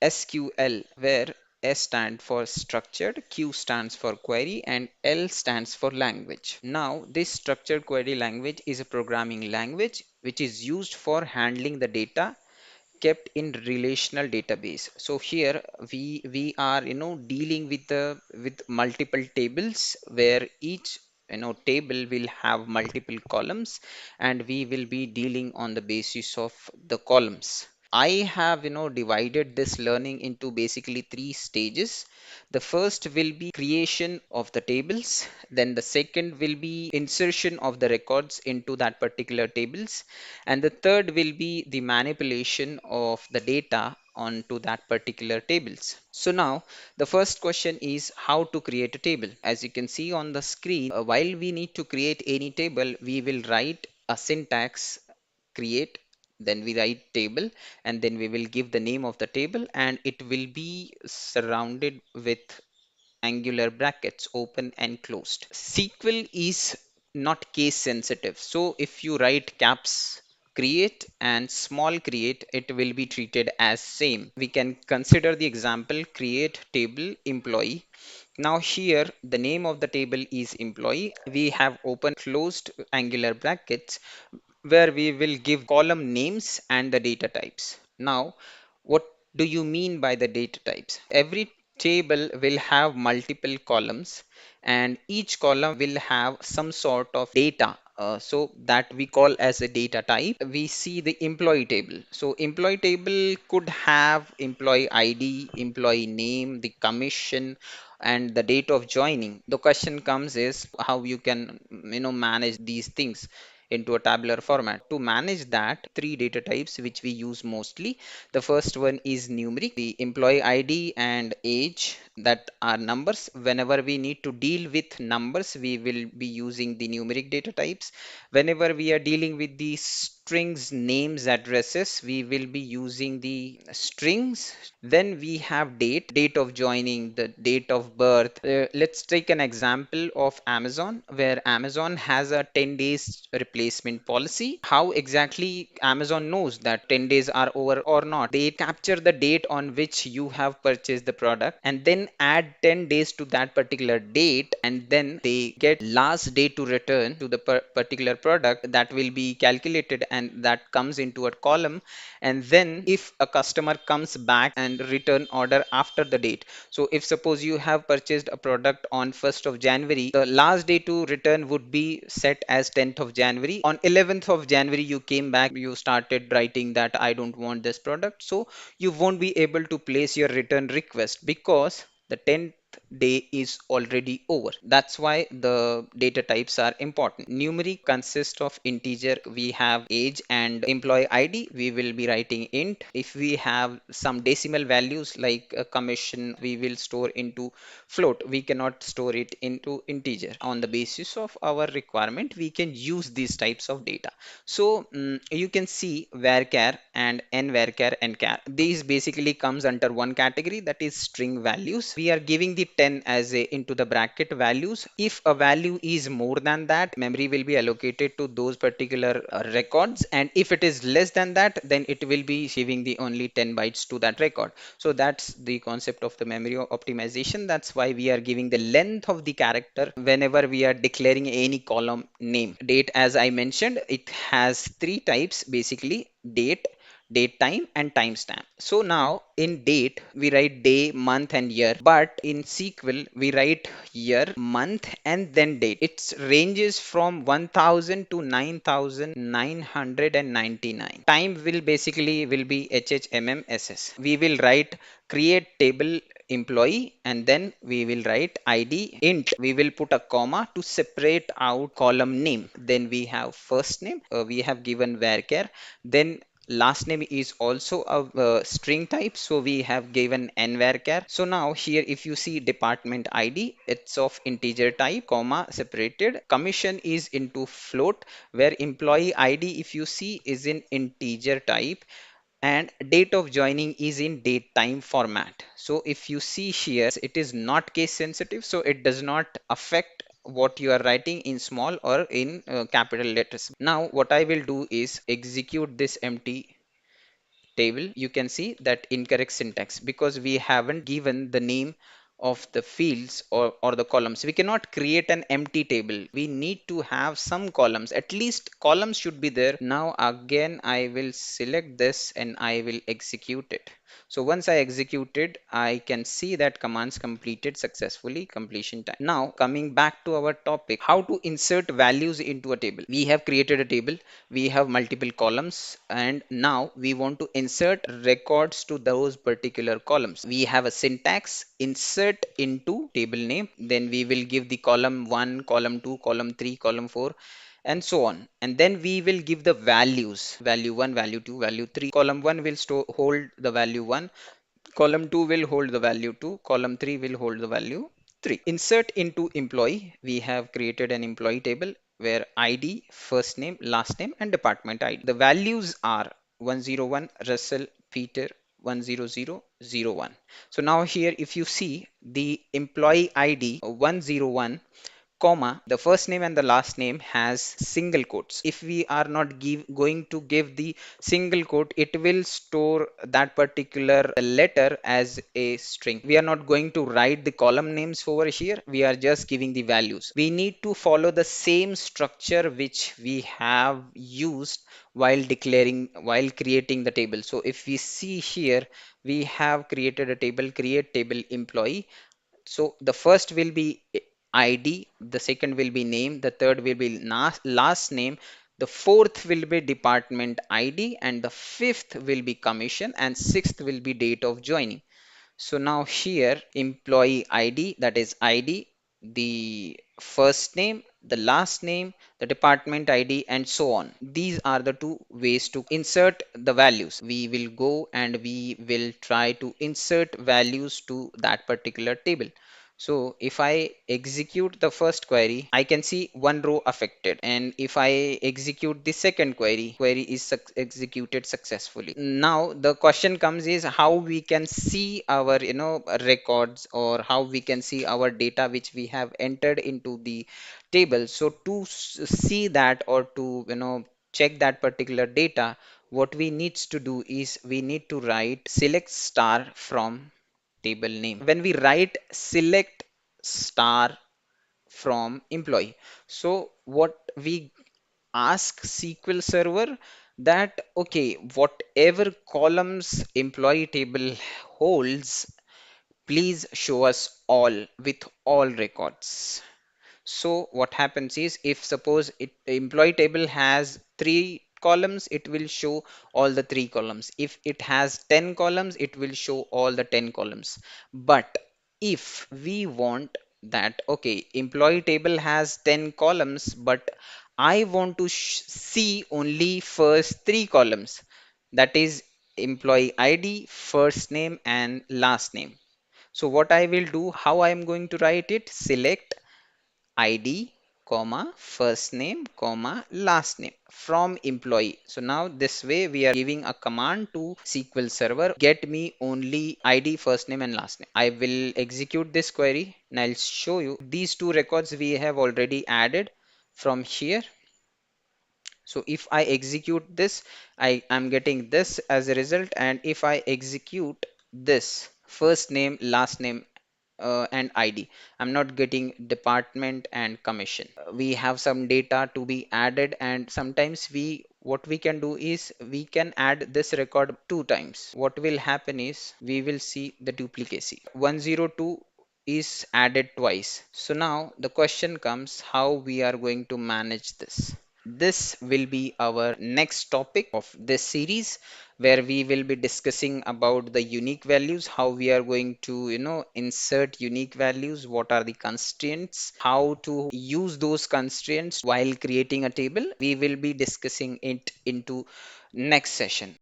SQL, where S stands for structured, Q stands for query, and L stands for language. Now, this structured query language is a programming language which is used for handling the data kept in relational database. So here we are dealing with the with multiple tables where each table will have multiple columns, and we will be dealing on the basis of the columns. I have divided this learning into basically three stages. The first will be creation of the tables, then the second will be insertion of the records into that particular tables, and the third will be the manipulation of the data onto that particular tables. So now the first question is how to create a table. As you can see on the screen, while we need to create any table, we will write a syntax create, then we write table, and then we will give the name of the table, and it will be surrounded with angular brackets open and closed. SQL is not case sensitive. So if you write caps create and small create, it will be treated as same. We can consider the example create table employee. Now here the name of the table is employee. We have open closed angular brackets where we will give column names and the data types. Now, what do you mean by the data types? Every table will have multiple columns, and each column will have some sort of data. So that we call as a data type. We see the employee table. So employee table could have employee ID, employee name, the commission, and the date of joining. The question comes is how you can manage these things into a tabular format. To manage that, three data types which we use mostly. The first one is numeric, the employee ID and age, that are numbers. Whenever we need to deal with numbers, we will be using the numeric data types. Whenever we are dealing with the strings, names, addresses, we will be using the strings. Then we have date of joining, the date of birth. Let's take an example of Amazon, where Amazon has a 10 days replacement policy. How exactly Amazon knows that 10 days are over or not? They capture the date on which you have purchased the product and then add 10 days to that particular date, and then they get last day to return to the particular product. That will be calculated and that comes into a column. And then if a customer comes back and return order after the date, so if suppose you have purchased a product on 1st of January, the last day to return would be set as 10th of January. On 11th of January you came back, you started writing that I don't want this product, so you won't be able to place your return request because the 10th day is already over. That's why the data types are important. Numeric consists of integer. We have age and employee ID. We will be writing int. If we have some decimal values like a commission, we will store into float. We cannot store it into integer. On the basis of our requirement, we can use these types of data. So you can see varchar and nvarchar and char. These basically comes under one category, that is string values. We are giving the 10 as a into the bracket values. If a value is more than that, memory will be allocated to those particular records, and if it is less than that, then it will be giving the only 10 bytes to that record. So that's the concept of the memory optimization. That's why we are giving the length of the character whenever we are declaring any column name. Date, as I mentioned, it has three types basically: date time and timestamp. So now in date we write day, month and year, but in SQL we write year, month and then date. It ranges from 1000 to 9999. Time will basically will be HHMMSS. We will write create table employee, and then we will write ID int. We will put a comma to separate out column name. Then we have first name, we have given varchar, then last name is also a string type, so we have given nvarchar. So now here if you see department ID, it's of integer type, comma separated. Commission is into float, where employee ID if you see is in integer type, and date of joining is in date time format. So if you see here, it is not case sensitive, so it does not affect what you are writing in small or in capital letters. Now what I will do is execute this empty table, you can see that incorrect syntax because we haven't given the name of the fields or the columns. We cannot create an empty table. We need to have some columns. At least columns should be there. Now again, I will select this and I will execute it. So once I executed, I can see that commands completed successfully, completion time. Now coming back to our topic, how to insert values into a table. We have created a table, we have multiple columns, and now we want to insert records to those particular columns. We have a syntax insert into table name, then we will give the column 1, column 2, column 3, column 4, and so on. And then we will give the values, value 1, value 2, value 3. Column 1 will hold the value 1, column 2 will hold the value 2, column 3 will hold the value 3. Insert into employee, we have created an employee table where ID, first name, last name, and department ID. The values are 101 Russell, Peter, 10001. So now here if you see the employee ID 101, comma, the first name and the last name has single quotes. If we are not going to give the single quote, it will store that particular letter as a string. We are not going to write the column names over here. We are just giving the values. We need to follow the same structure which we have used while creating the table. So if we see here, we have created a table, create table employee. So the first will be ID, the second will be name, the third will be last name, the fourth will be department ID, and the fifth will be commission, and sixth will be date of joining. So now here employee ID, that is ID, the first name, the last name, the department ID, and so on. These are the two ways to insert the values. We will go and we will try to insert values to that particular table. So if I execute the first query, I can see one row affected. And if I execute the second query, query is executed successfully. Now the question comes is how we can see our records, or how we can see our data which we have entered into the table. So to see that, or to check that particular data, what we needs to do is we need to write select star from table name. When we write select star from employee, so what we ask SQL server that okay, whatever columns employee table holds, please show us all with all records. So what happens is, if suppose employee table has 3 columns, it will show all the 3 columns. If it has 10 columns, it will show all the 10 columns. But if we want that, okay, employee table has 10 columns, but I want to see only first 3 columns, that is employee ID, first name, and last name. So what I will do, how I am going to write it, select ID, comma, first name, comma, last name from employee. So now this way we are giving a command to SQL server, get me only ID, first name, and last name. I will execute this query and I'll show you these 2 records we have already added from here. So if I execute this, I am getting this as a result. And if I execute this first name, last name, and ID, I'm not getting department and commission. We have some data to be added, and sometimes what we can do is we can add this record 2 times. What will happen is we will see the duplicacy. 102 is added twice. So now the question comes how we are going to manage this. This will be our next topic of this series, where we will be discussing about the unique values, how we are going to insert unique values, what are the constraints, how to use those constraints while creating a table. We will be discussing it into next session.